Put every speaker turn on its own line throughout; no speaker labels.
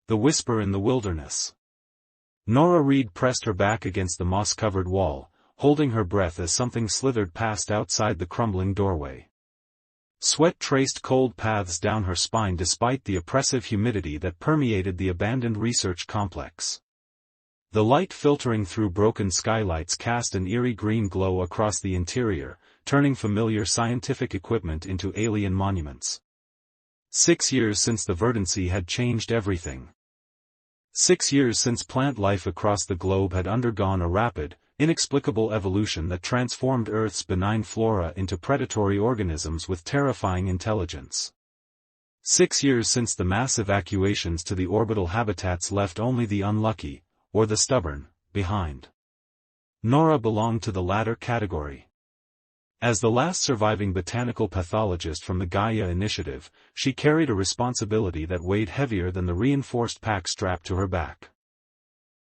The Whisper in the Wilderness. Nora Reed pressed her back against the moss-covered wall, holding her breath as something slithered past outside the crumbling doorway. Sweat traced cold paths down her spine despite the oppressive humidity that permeated the abandoned research complex. The light filtering through broken skylights cast an eerie green glow across the interior, turning familiar scientific equipment into alien monuments. 6 years since the verdancy had changed everything. 6 years since plant life across the globe had undergone a rapid, inexplicable evolution that transformed Earth's benign flora into predatory organisms with terrifying intelligence. 6 years since the mass evacuations to the orbital habitats left only the unlucky, or the stubborn, behind. Nora belonged to the latter category. As the last surviving botanical pathologist from the Gaia Initiative, she carried a responsibility that weighed heavier than the reinforced pack strapped to her back.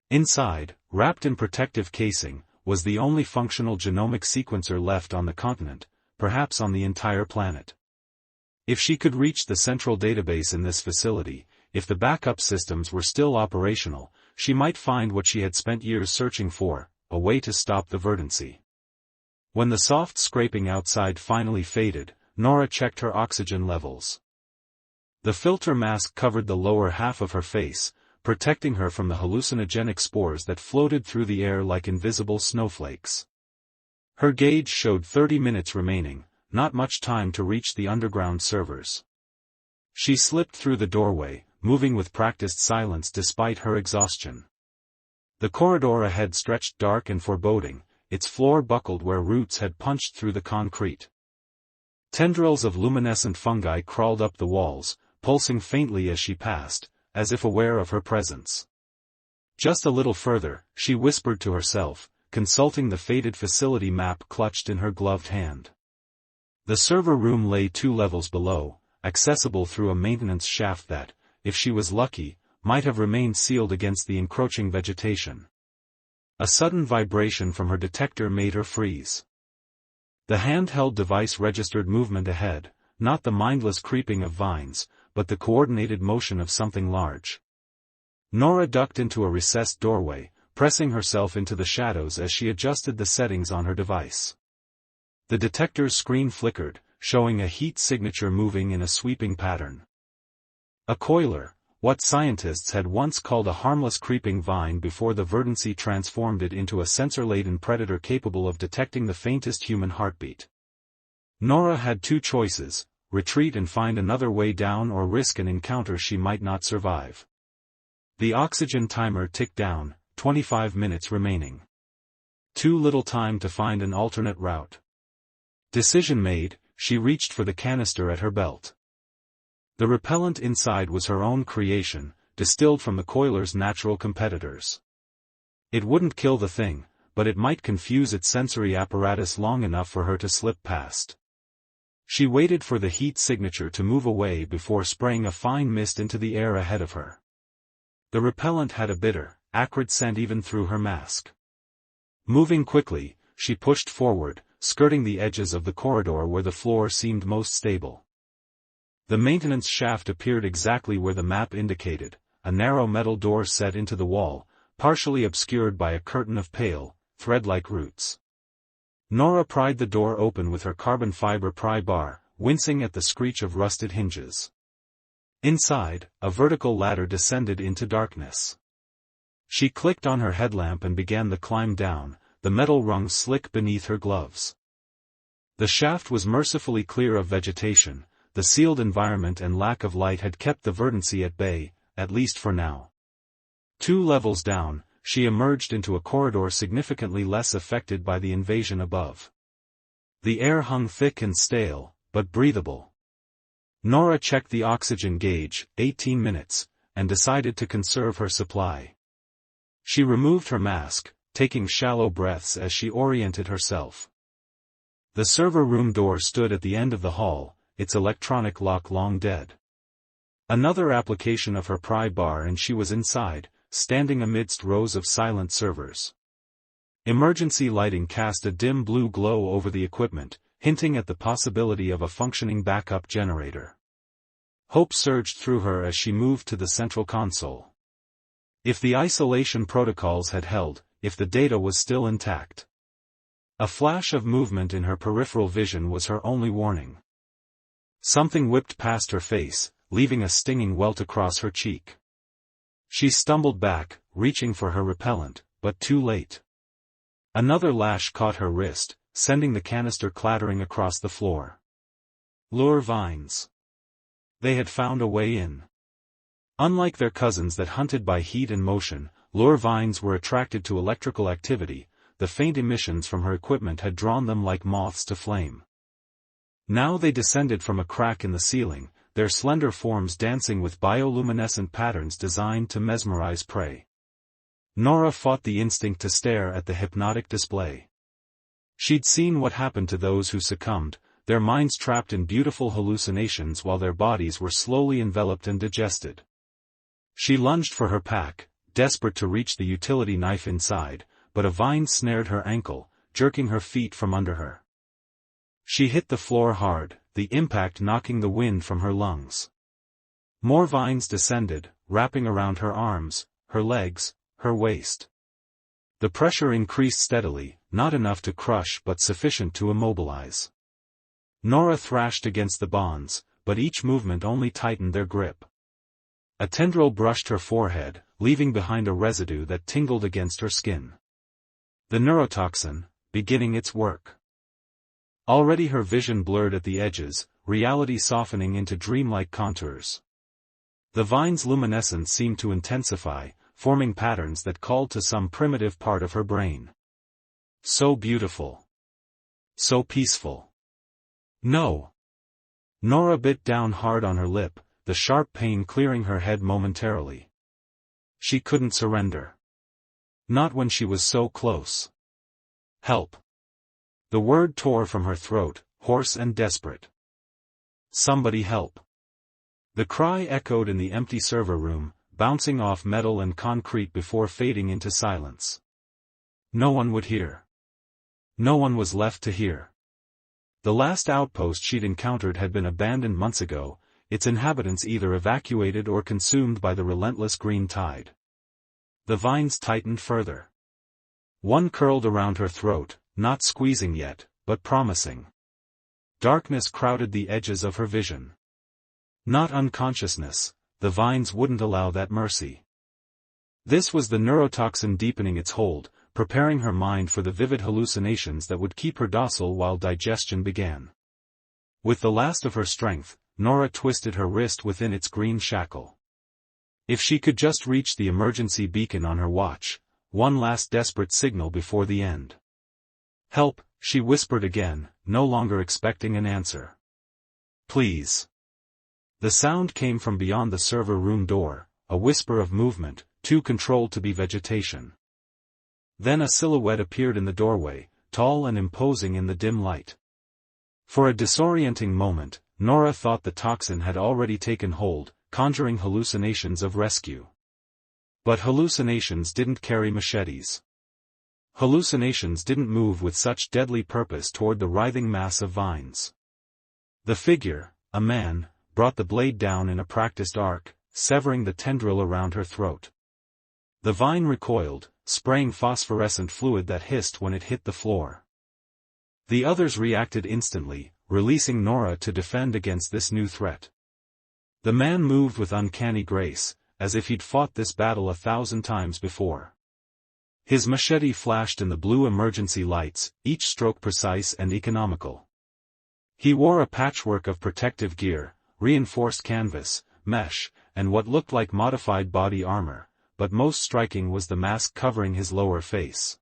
Inside, wrapped in protective casing, was the only functional genomic sequencer left on the continent, perhaps on the entire planet. If she could reach the central database in this facility, if the backup systems were still operational, she might find what she had spent years searching for, a way to stop the verdancy. When the soft scraping outside finally faded, Nora checked her oxygen levels. The filter mask covered the lower half of her face, protecting her from the hallucinogenic spores that floated through the air like invisible snowflakes. Her gauge showed 30 minutes remaining, not much time to reach the underground servers. She slipped through the doorway, moving with practiced silence despite her exhaustion. The corridor ahead stretched dark and foreboding, its floor buckled where roots had punched through the concrete. Tendrils of luminescent fungi crawled up the walls, pulsing faintly as she passed, as if aware of her presence. Just a little further, she whispered to herself, consulting the faded facility map clutched in her gloved hand. The server room lay 2 levels below, accessible through a maintenance shaft that, if she was lucky, might have remained sealed against the encroaching vegetation. A sudden vibration from her detector made her freeze. The handheld device registered movement ahead, not the mindless creeping of vines, but the coordinated motion of something large. Nora ducked into a recessed doorway, pressing herself into the shadows as she adjusted the settings on her device. The detector's screen flickered, showing a heat signature moving in a sweeping pattern. A coiler, what scientists had once called a harmless creeping vine before the verdancy transformed it into a sensor-laden predator capable of detecting the faintest human heartbeat. Nora had 2 choices: retreat and find another way down or risk an encounter she might not survive. The oxygen timer ticked down, 25 minutes remaining. Too little time to find an alternate route. Decision made, she reached for the canister at her belt. The repellent inside was her own creation, distilled from the coiler's natural competitors. It wouldn't kill the thing, but it might confuse its sensory apparatus long enough for her to slip past. She waited for the heat signature to move away before spraying a fine mist into the air ahead of her. The repellent had a bitter, acrid scent even through her mask. Moving quickly, she pushed forward, skirting the edges of the corridor where the floor seemed most stable. The maintenance shaft appeared exactly where the map indicated, a narrow metal door set into the wall, partially obscured by a curtain of pale, thread-like roots. Nora pried the door open with her carbon fiber pry bar, wincing at the screech of rusted hinges. Inside, a vertical ladder descended into darkness. She clicked on her headlamp and began the climb down, the metal rung slick beneath her gloves. The shaft was mercifully clear of vegetation, the sealed environment and lack of light had kept the verdancy at bay, at least for now. 2 levels down, she emerged into a corridor significantly less affected by the invasion above. The air hung thick and stale, but breathable. Nora checked the oxygen gauge, 18 minutes, and decided to conserve her supply. She removed her mask, taking shallow breaths as she oriented herself. The server room door stood at the end of the hall, its electronic lock long dead. Another application of her pry bar and she was inside, standing amidst rows of silent servers. Emergency lighting cast a dim blue glow over the equipment, hinting at the possibility of a functioning backup generator. Hope surged through her as she moved to the central console. If the isolation protocols had held, if the data was still intact. A flash of movement in her peripheral vision was her only warning. Something whipped past her face, leaving a stinging welt across her cheek. She stumbled back, reaching for her repellent, but too late. Another lash caught her wrist, sending the canister clattering across the floor. Lure vines. They had found a way in. Unlike their cousins that hunted by heat and motion, lure vines were attracted to electrical activity. The faint emissions from her equipment had drawn them like moths to flame. Now they descended from a crack in the ceiling, their slender forms dancing with bioluminescent patterns designed to mesmerize prey. Nora fought the instinct to stare at the hypnotic display. She'd seen what happened to those who succumbed, their minds trapped in beautiful hallucinations while their bodies were slowly enveloped and digested. She lunged for her pack, desperate to reach the utility knife inside, but a vine snared her ankle, jerking her feet from under her. She hit the floor hard, the impact knocking the wind from her lungs. More vines descended, wrapping around her arms, her legs, her waist. The pressure increased steadily, not enough to crush but sufficient to immobilize. Nora thrashed against the bonds, but each movement only tightened their grip. A tendril brushed her forehead, leaving behind a residue that tingled against her skin. The neurotoxin, beginning its work. Already her vision blurred at the edges, reality softening into dreamlike contours. The vine's luminescence seemed to intensify, forming patterns that called to some primitive part of her brain. So beautiful. So peaceful. No. Nora bit down hard on her lip, the sharp pain clearing her head momentarily. She couldn't surrender. Not when she was so close. Help. The word tore from her throat, hoarse and desperate. Somebody help. The cry echoed in the empty server room, bouncing off metal and concrete before fading into silence. No one would hear. No one was left to hear. The last outpost she'd encountered had been abandoned months ago, its inhabitants either evacuated or consumed by the relentless green tide. The vines tightened further. One curled around her throat, not squeezing yet, but promising. Darkness crowded the edges of her vision. Not unconsciousness, the vines wouldn't allow that mercy. This was the neurotoxin deepening its hold, preparing her mind for the vivid hallucinations that would keep her docile while digestion began. With the last of her strength, Nora twisted her wrist within its green shackle. If she could just reach the emergency beacon on her watch, one last desperate signal before the end. Help, she whispered again, no longer expecting an answer. Please. The sound came from beyond the server room door, a whisper of movement, too controlled to be vegetation. Then a silhouette appeared in the doorway, tall and imposing in the dim light. For a disorienting moment, Nora thought the toxin had already taken hold, conjuring hallucinations of rescue. But hallucinations didn't carry machetes. Hallucinations didn't move with such deadly purpose toward the writhing mass of vines. The figure, a man, brought the blade down in a practiced arc, severing the tendril around her throat. The vine recoiled, spraying phosphorescent fluid that hissed when it hit the floor. The others reacted instantly, releasing Nora to defend against this new threat. The man moved with uncanny grace, as if he'd fought this battle 1,000 times before. His machete flashed in the blue emergency lights, each stroke precise and economical. He wore a patchwork of protective gear, reinforced canvas, mesh, and what looked like modified body armor, but most striking was the mask covering his lower face.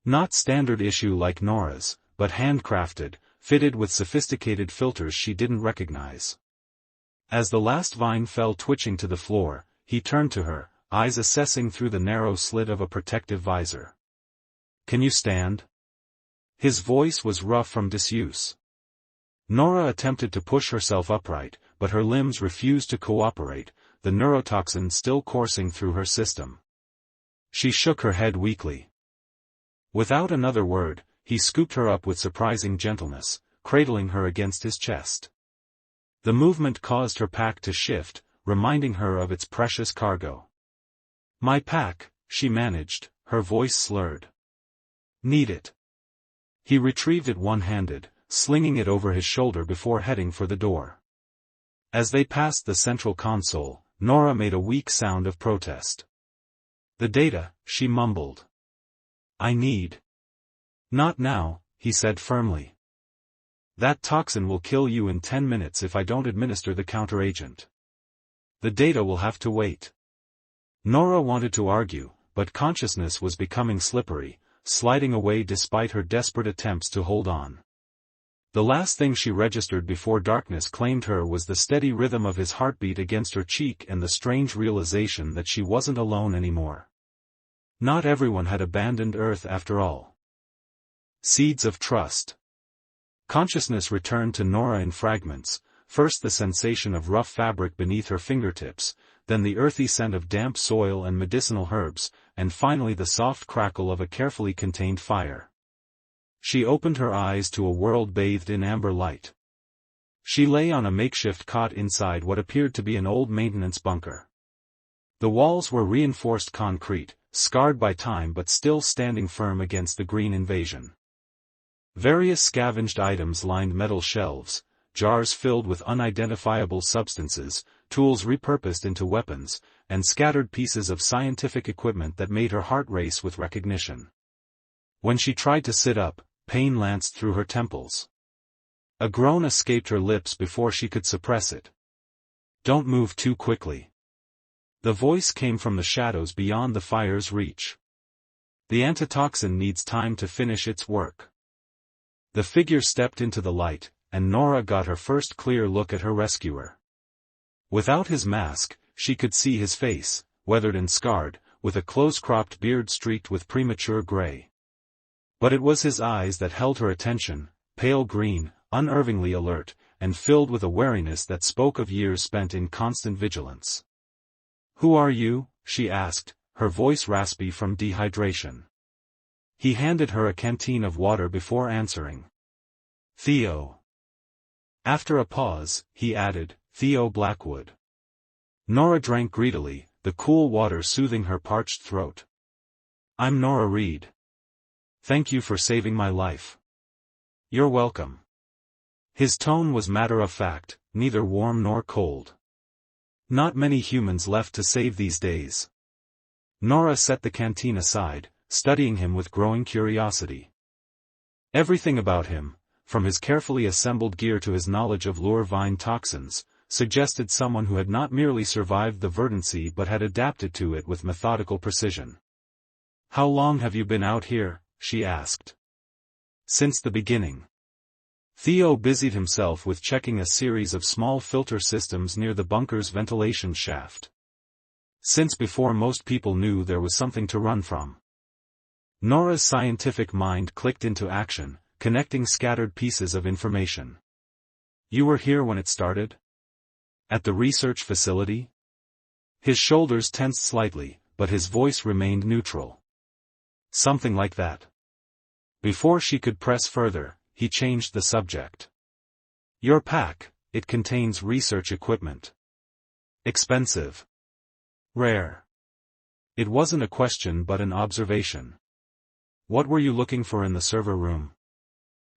Not standard issue like Nora's, but handcrafted, fitted with sophisticated filters she didn't recognize. As the last vine fell twitching to the floor, he turned to her, eyes assessing through the narrow slit of a protective visor. Can you stand? His voice was rough from disuse. Nora attempted to push herself upright, but her limbs refused to cooperate, the neurotoxin still coursing through her system. She shook her head weakly. Without another word, he scooped her up with surprising gentleness, cradling her against his chest. The movement caused her pack to shift, reminding her of its precious cargo. My pack, she managed, her voice slurred. Need it. He retrieved it one-handed, slinging it over his shoulder before heading for the door. As they passed the central console, Nora made a weak sound of protest. The data, she mumbled. I need. Not now, he said firmly. That toxin will kill you in 10 minutes if I don't administer the counteragent. The data will have to wait. Nora wanted to argue, but consciousness was becoming slippery, sliding away despite her desperate attempts to hold on. The last thing she registered before darkness claimed her was the steady rhythm of his heartbeat against her cheek and the strange realization that she wasn't alone anymore. Not everyone had abandoned Earth after all. Seeds of trust. Consciousness returned to Nora in fragments, first the sensation of rough fabric beneath her fingertips, then the earthy scent of damp soil and medicinal herbs, and finally the soft crackle of a carefully contained fire. She opened her eyes to a world bathed in amber light. She lay on a makeshift cot inside what appeared to be an old maintenance bunker. The walls were reinforced concrete, scarred by time but still standing firm against the green invasion. Various scavenged items lined metal shelves, jars filled with unidentifiable substances, tools repurposed into weapons, and scattered pieces of scientific equipment that made her heart race with recognition. When she tried to sit up, pain lanced through her temples. A groan escaped her lips before she could suppress it. Don't move too quickly. The voice came from the shadows beyond the fire's reach. The antitoxin needs time to finish its work. The figure stepped into the light, and Nora got her first clear look at her rescuer. Without his mask, she could see his face, weathered and scarred, with a close-cropped beard streaked with premature gray. But it was his eyes that held her attention, pale green, unervingly alert, and filled with a wariness that spoke of years spent in constant vigilance. "Who are you?" she asked, her voice raspy from dehydration. He handed her a canteen of water before answering. "Theo." After a pause, he added, "Theo Blackwood." Nora drank greedily, the cool water soothing her parched throat. "I'm Nora Reed. Thank you for saving my life." "You're welcome." His tone was matter-of-fact, neither warm nor cold. Not many humans left to save these days. Nora set the canteen aside, studying him with growing curiosity. Everything about him, from his carefully assembled gear to his knowledge of lure-vine toxins, suggested someone who had not merely survived the verdancy but had adapted to it with methodical precision. "How long have you been out here?" she asked. "Since the beginning." Theo busied himself with checking a series of small filter systems near the bunker's ventilation shaft. "Since before most people knew there was something to run from." Nora's scientific mind clicked into action, connecting scattered pieces of information. "You were here when it started? At the research facility?" His shoulders tensed slightly, but his voice remained neutral. "Something like that." Before she could press further, he changed the subject. "Your pack, it contains research equipment. Expensive. Rare." It wasn't a question but an observation. "What were you looking for in the server room?"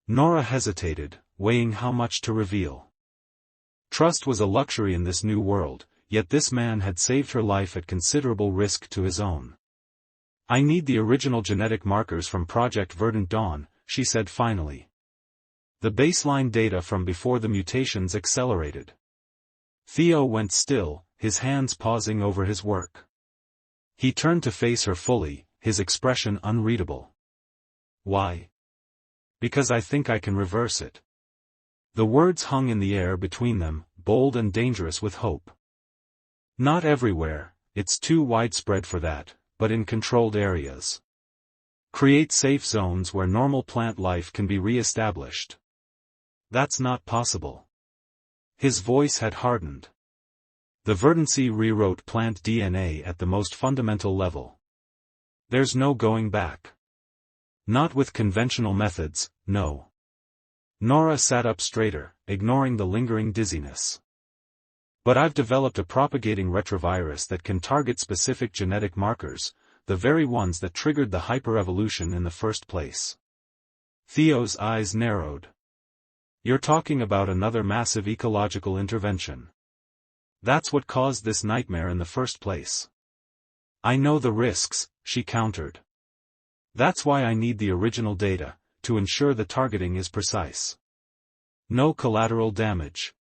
Nora hesitated, weighing how much to reveal. Trust was a luxury in this new world, yet this man had saved her life at considerable risk to his own. "I need the original genetic markers from Project Verdant Dawn," she said finally. "The baseline data from before the mutations accelerated." Theo went still, his hands pausing over his work. He turned to face her fully, his expression unreadable. "Why?" "Because I think I can reverse it." The words hung in the air between them, bold and dangerous with hope. "Not everywhere, it's too widespread for that, but in controlled areas. Create safe zones where normal plant life can be re-established." "That's not possible." His voice had hardened. "The verdancy rewrote plant DNA at the most fundamental level. There's no going back. Not with conventional methods, no." Nora sat up straighter, ignoring the lingering dizziness. But I've developed a propagating retrovirus that can target specific genetic markers, the very ones that triggered the hyperevolution in the first place. Theo's eyes narrowed. You're talking about another massive ecological intervention. That's what caused this nightmare in the first place. I know the risks, she countered. That's why I need the original data, to ensure the targeting is precise. No collateral damage.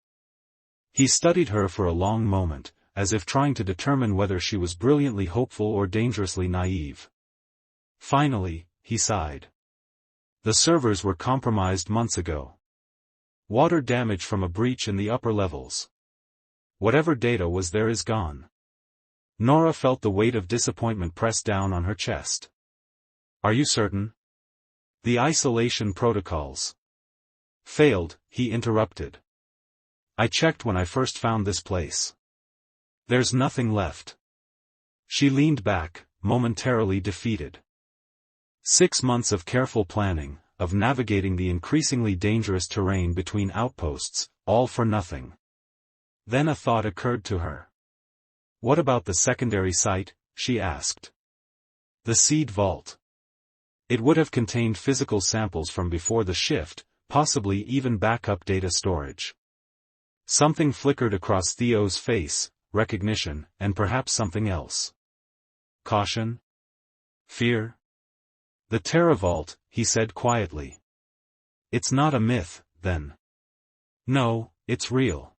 He studied her for a long moment, as if trying to determine whether she was brilliantly hopeful or dangerously naive. Finally, he sighed. The servers were compromised months ago. Water damage from a breach in the upper levels. Whatever data was there is gone. Nora felt the weight of disappointment press down on her chest. Are you certain? The isolation protocols. Failed, he interrupted. I checked when I first found this place. There's nothing left. She leaned back, momentarily defeated. 6 months of careful planning, of navigating the increasingly dangerous terrain between outposts, all for nothing. Then a thought occurred to her. What about the secondary site, she asked. The seed vault. It would have contained physical samples from before the shift, possibly even backup data storage. Something flickered across Theo's face, recognition, and perhaps something else. Caution? Fear? The Terra Vault, he said quietly. It's not a myth, then. No, it's real.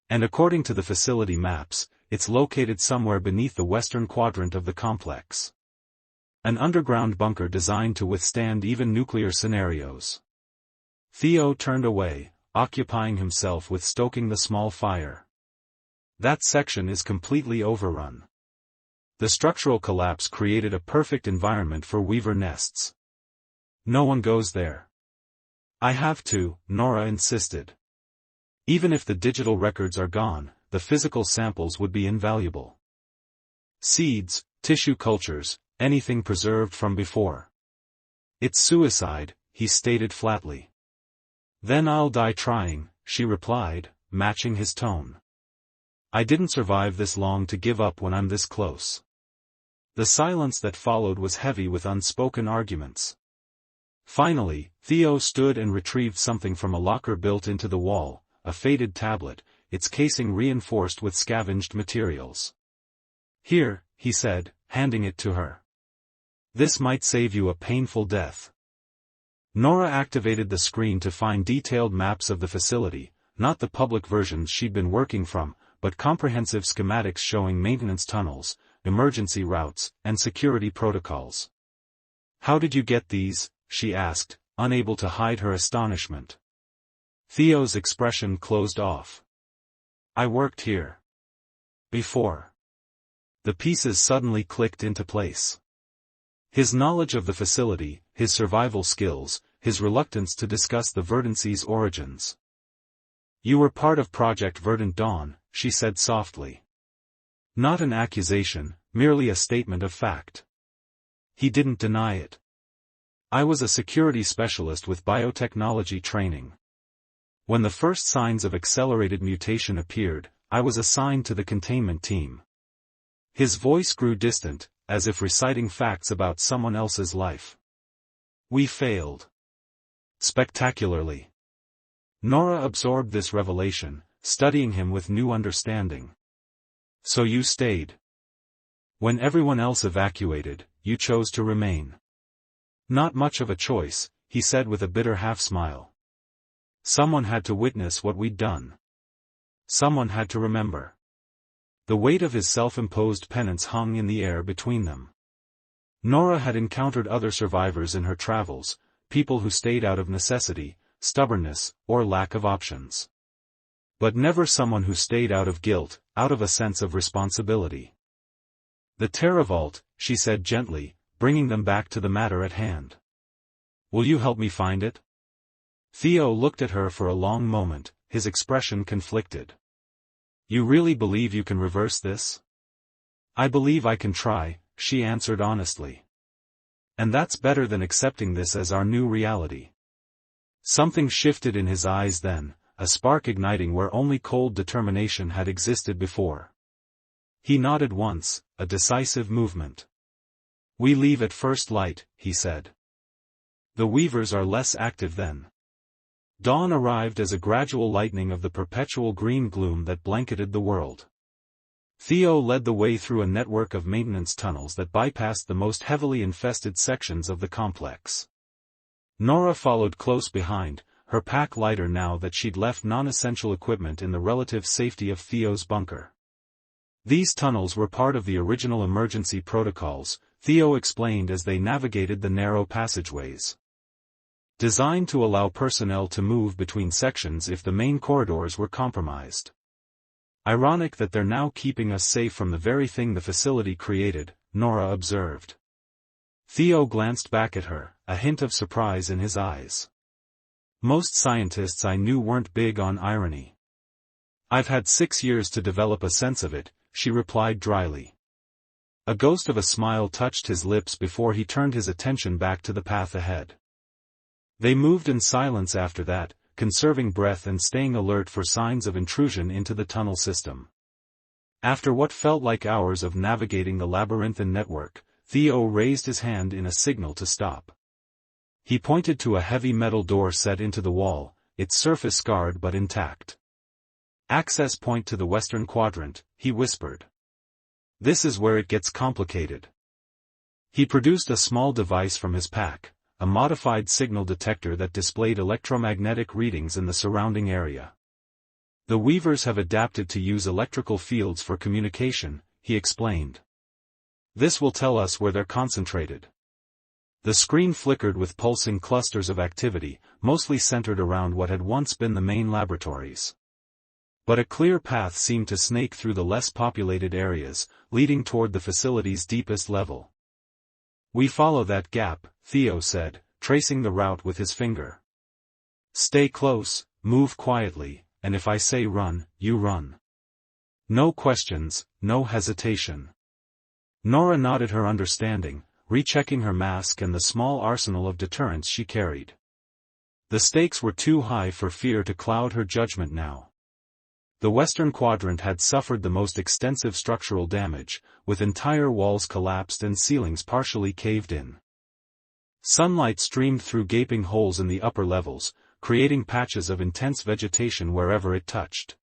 And according to the facility maps, it's located somewhere beneath the western quadrant of the complex. An underground bunker designed to withstand even nuclear scenarios. Theo turned away, occupying himself with stoking the small fire. That section is completely overrun. The structural collapse created a perfect environment for weaver nests. No one goes there. I have to, Nora insisted. Even if the digital records are gone, the physical samples would be invaluable. Seeds, tissue cultures, anything preserved from before. It's suicide, he stated flatly. Then I'll die trying, she replied, matching his tone. I didn't survive this long to give up when I'm this close. The silence that followed was heavy with unspoken arguments. Finally, Theo stood and retrieved something from a locker built into the wall, a faded tablet, its casing reinforced with scavenged materials. Here, he said, handing it to her. This might save you a painful death. Nora activated the screen to find detailed maps of the facility, not the public versions she'd been working from, but comprehensive schematics showing maintenance tunnels, emergency routes, and security protocols. How did you get these? She asked, unable to hide her astonishment. Theo's expression closed off. I worked here. Before. The pieces suddenly clicked into place. His knowledge of the facility, his survival skills, his reluctance to discuss the Verdancy's origins. You were part of Project Verdant Dawn, she said softly. Not an accusation, merely a statement of fact. He didn't deny it. I was a security specialist with biotechnology training. When the first signs of accelerated mutation appeared, I was assigned to the containment team. His voice grew distant, as if reciting facts about someone else's life. We failed. Spectacularly. Nora absorbed this revelation, studying him with new understanding. So you stayed. When everyone else evacuated, you chose to remain. Not much of a choice, he said with a bitter half-smile. Someone had to witness what we'd done. Someone had to remember. The weight of his self-imposed penance hung in the air between them. Nora had encountered other survivors in her travels, people who stayed out of necessity, stubbornness, or lack of options. But never someone who stayed out of guilt, out of a sense of responsibility. The Terra Vault, she said gently, bringing them back to the matter at hand. Will you help me find it? Theo looked at her for a long moment, his expression conflicted. You really believe you can reverse this? I believe I can try, she answered honestly. And that's better than accepting this as our new reality. Something shifted in his eyes then, a spark igniting where only cold determination had existed before. He nodded once, a decisive movement. "We leave at first light," he said. "The weavers are less active then." Dawn arrived as a gradual lightening of the perpetual green gloom that blanketed the world. Theo led the way through a network of maintenance tunnels that bypassed the most heavily infested sections of the complex. Nora followed close behind, her pack lighter now that she'd left non-essential equipment in the relative safety of Theo's bunker. These tunnels were part of the original emergency protocols, Theo explained as they navigated the narrow passageways. Designed to allow personnel to move between sections if the main corridors were compromised. "Ironic that they're now keeping us safe from the very thing the facility created," Nora observed. Theo glanced back at her, a hint of surprise in his eyes. "Most scientists I knew weren't big on irony." "I've had 6 years to develop a sense of it," she replied dryly. A ghost of a smile touched his lips before he turned his attention back to the path ahead. They moved in silence after that, conserving breath and staying alert for signs of intrusion into the tunnel system. After what felt like hours of navigating the labyrinthine network, Theo raised his hand in a signal to stop. He pointed to a heavy metal door set into the wall, its surface scarred but intact. "Access point to the western quadrant," he whispered. "This is where it gets complicated." He produced a small device from his pack, a modified signal detector that displayed electromagnetic readings in the surrounding area. "The weavers have adapted to use electrical fields for communication," he explained. "This will tell us where they're concentrated." The screen flickered with pulsing clusters of activity, mostly centered around what had once been the main laboratories. But a clear path seemed to snake through the less populated areas, leading toward the facility's deepest level. "We follow that gap," Theo said, tracing the route with his finger. "Stay close, move quietly, and if I say run, you run. No questions, no hesitation." Nora nodded her understanding, rechecking her mask and the small arsenal of deterrents she carried. The stakes were too high for fear to cloud her judgment now. The western quadrant had suffered the most extensive structural damage, with entire walls collapsed and ceilings partially caved in. Sunlight streamed through gaping holes in the upper levels, creating patches of intense vegetation wherever it touched.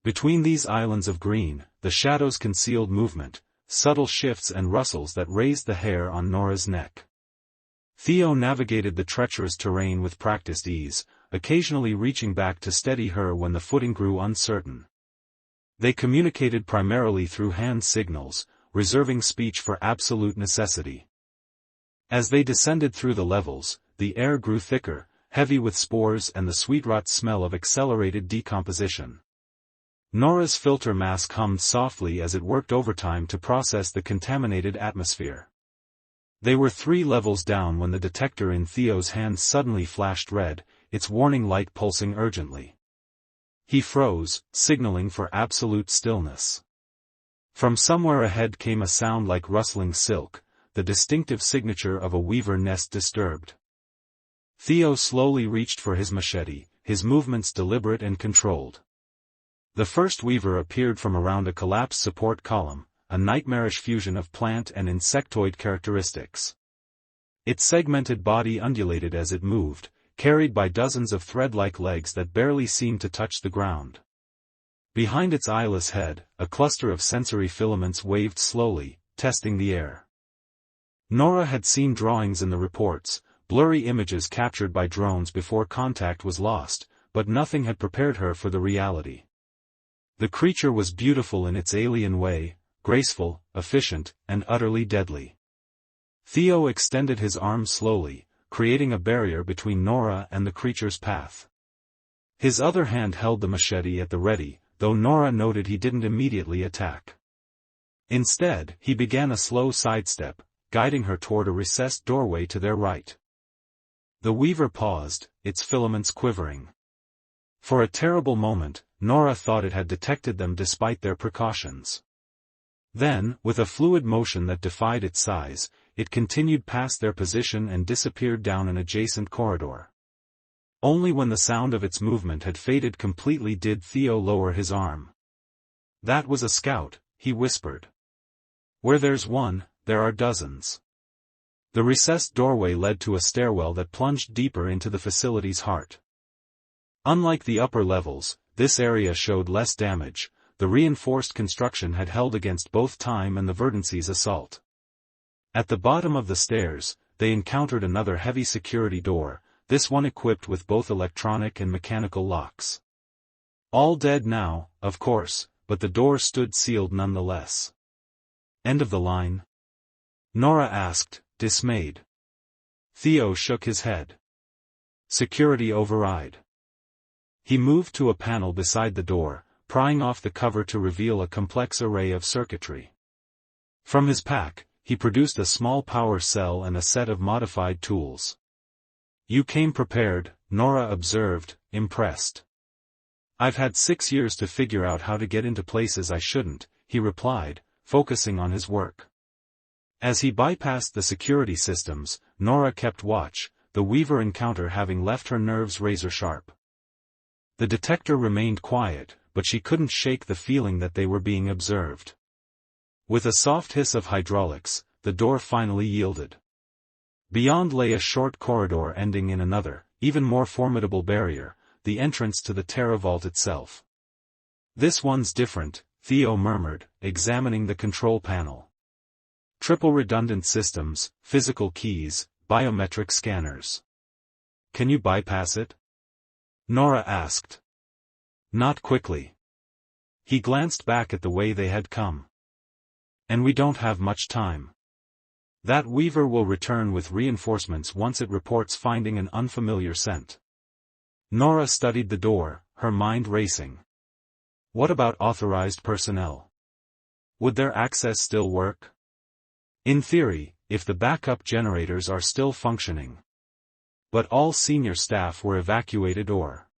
Between these islands of green, the shadows concealed movement, subtle shifts and rustles that raised the hair on Nora's neck. Theo navigated the treacherous terrain with practiced ease, occasionally reaching back to steady her when the footing grew uncertain. They communicated primarily through hand signals, reserving speech for absolute necessity. As they descended through the levels, the air grew thicker, heavy with spores and the sweet-rot smell of accelerated decomposition. Nora's filter mask hummed softly as it worked overtime to process the contaminated atmosphere. They were 3 levels down when the detector in Theo's hand suddenly flashed red, its warning light pulsing urgently. He froze, signaling for absolute stillness. From somewhere ahead came a sound like rustling silk, the distinctive signature of a weaver nest disturbed. Theo slowly reached for his machete, his movements deliberate and controlled. The first weaver appeared from around a collapsed support column, a nightmarish fusion of plant and insectoid characteristics. Its segmented body undulated as it moved, carried by dozens of thread-like legs that barely seemed to touch the ground. Behind its eyeless head, a cluster of sensory filaments waved slowly, testing the air. Nora had seen drawings in the reports, blurry images captured by drones before contact was lost, but nothing had prepared her for the reality. The creature was beautiful in its alien way, graceful, efficient, and utterly deadly. Theo extended his arm slowly, creating a barrier between Nora and the creature's path. His other hand held the machete at the ready, though Nora noted he didn't immediately attack. Instead, he began a slow sidestep, guiding her toward a recessed doorway to their right. The weaver paused, its filaments quivering. For a terrible moment, Nora thought it had detected them despite their precautions. Then, with a fluid motion that defied its size, it continued past their position and disappeared down an adjacent corridor. Only when the sound of its movement had faded completely did Theo lower his arm. "That was a scout," he whispered. "Where there's one, there are dozens." The recessed doorway led to a stairwell that plunged deeper into the facility's heart. Unlike the upper levels, this area showed less damage. The reinforced construction had held against both time and the Verdancy's assault. At the bottom of the stairs, they encountered another heavy security door, this one equipped with both electronic and mechanical locks. All dead now, of course, but the door stood sealed nonetheless. "End of the line?" Nora asked, dismayed. Theo shook his head. "Security override." He moved to a panel beside the door, prying off the cover to reveal a complex array of circuitry. From his pack, he produced a small power cell and a set of modified tools. "You came prepared," Nora observed, impressed. "I've had 6 years to figure out how to get into places I shouldn't," he replied, focusing on his work. As he bypassed the security systems, Nora kept watch, the Weaver encounter having left her nerves razor-sharp. The detector remained quiet, but she couldn't shake the feeling that they were being observed. With a soft hiss of hydraulics, the door finally yielded. Beyond lay a short corridor ending in another, even more formidable barrier, the entrance to the Terra Vault itself. "This one's different," Theo murmured, examining the control panel. "Triple redundant systems, physical keys, biometric scanners. Can you bypass it?" Nora asked. "Not quickly." He glanced back at the way they had come. "And we don't have much time. That Weaver will return with reinforcements once it reports finding an unfamiliar scent." Nora studied the door, her mind racing. What about authorized personnel? Would their access still work? In theory, if the backup generators are still functioning. But all senior staff were evacuated or...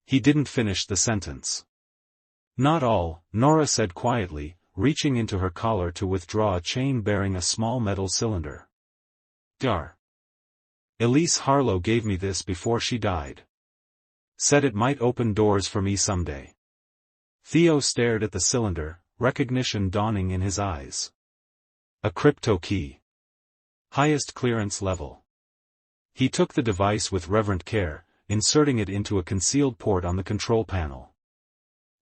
He didn't finish the sentence. "Not all," Nora said quietly, reaching into her collar to withdraw a chain bearing a small metal cylinder. "Dar. Elise Harlow gave me this before she died. Said it might open doors for me someday." Theo stared at the cylinder, recognition dawning in his eyes. A crypto key. Highest clearance level. He took the device with reverent care, inserting it into a concealed port on the control panel.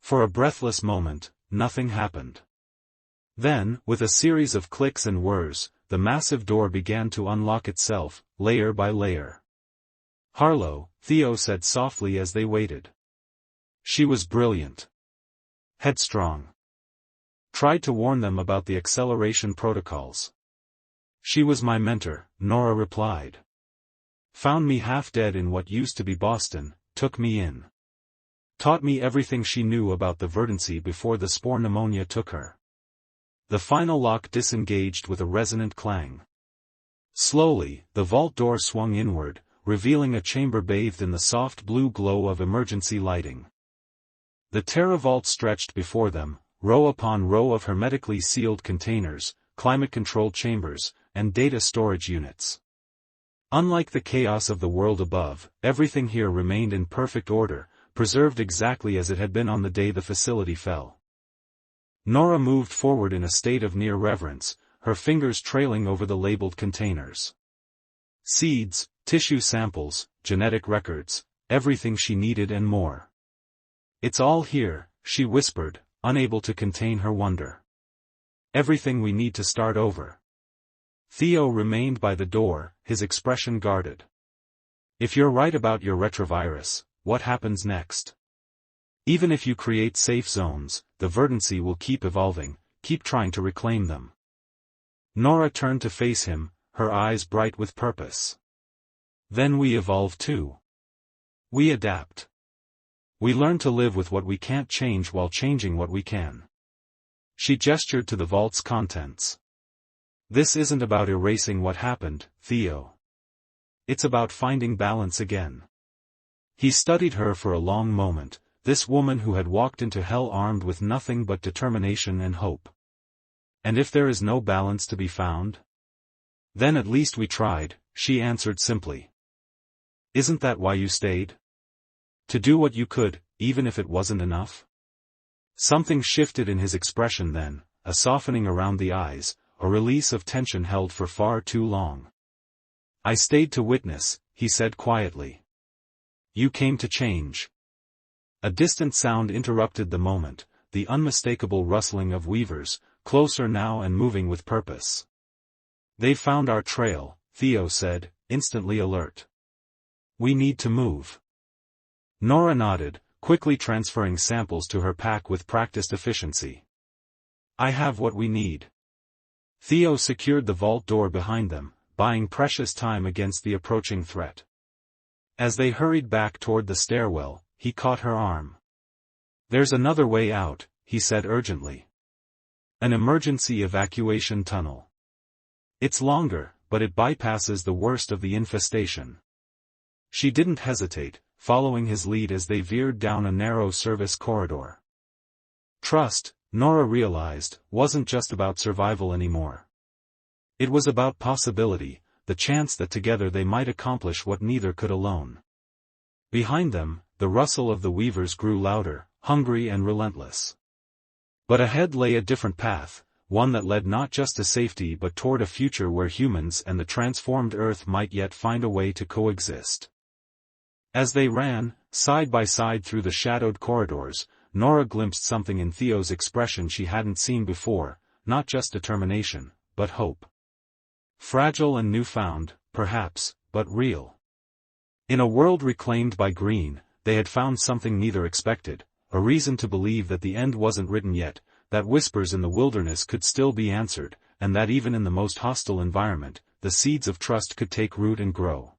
For a breathless moment, nothing happened. Then, with a series of clicks and whirs, the massive door began to unlock itself, layer by layer. "Harlow," Theo said softly as they waited. "She was brilliant. Headstrong. Tried to warn them about the acceleration protocols." "She was my mentor," Nora replied. "Found me half dead in what used to be Boston, took me in. Taught me everything she knew about the Verdancy before the spore pneumonia took her." The final lock disengaged with a resonant clang. Slowly, the vault door swung inward, revealing a chamber bathed in the soft blue glow of emergency lighting. The Terra Vault stretched before them, row upon row of hermetically sealed containers, climate-controlled chambers, and data storage units. Unlike the chaos of the world above, everything here remained in perfect order, preserved exactly as it had been on the day the facility fell. Nora moved forward in a state of near reverence, her fingers trailing over the labeled containers. Seeds, tissue samples, genetic records, everything she needed and more. "It's all here," she whispered, unable to contain her wonder. "Everything we need to start over." Theo remained by the door, his expression guarded. "If you're right about your retrovirus, what happens next? Even if you create safe zones, the Verdancy will keep evolving, keep trying to reclaim them." Nora turned to face him, her eyes bright with purpose. "Then we evolve too. We adapt. We learn to live with what we can't change while changing what we can." She gestured to the vault's contents. "This isn't about erasing what happened, Theo. It's about finding balance again." He studied her for a long moment, this woman who had walked into hell armed with nothing but determination and hope. "And if there is no balance to be found? Then at least we tried," she answered simply. Isn't that why you stayed? To do what you could, even if it wasn't enough? Something shifted in his expression then, a softening around the eyes, a release of tension held for far too long. I stayed to witness, he said quietly. You came to change. A distant sound interrupted the moment, the unmistakable rustling of weavers, closer now and moving with purpose. They've found our trail, Theo said, instantly alert. We need to move. Nora nodded, quickly transferring samples to her pack with practiced efficiency. I have what we need. Theo secured the vault door behind them, buying precious time against the approaching threat. As they hurried back toward the stairwell, he caught her arm. There's another way out, he said urgently. An emergency evacuation tunnel. It's longer, but it bypasses the worst of the infestation. She didn't hesitate, following his lead as they veered down a narrow service corridor. Trust, Nora realized, wasn't just about survival anymore. It was about possibility, the chance that together they might accomplish what neither could alone. Behind them, the rustle of the weavers grew louder, hungry and relentless. But ahead lay a different path, one that led not just to safety but toward a future where humans and the transformed Earth might yet find a way to coexist. As they ran, side by side through the shadowed corridors, Nora glimpsed something in Theo's expression she hadn't seen before, not just determination, but hope. Fragile and newfound, perhaps, but real. In a world reclaimed by green, they had found something neither expected, a reason to believe that the end wasn't written yet, that whispers in the wilderness could still be answered, and that even in the most hostile environment, the seeds of trust could take root and grow.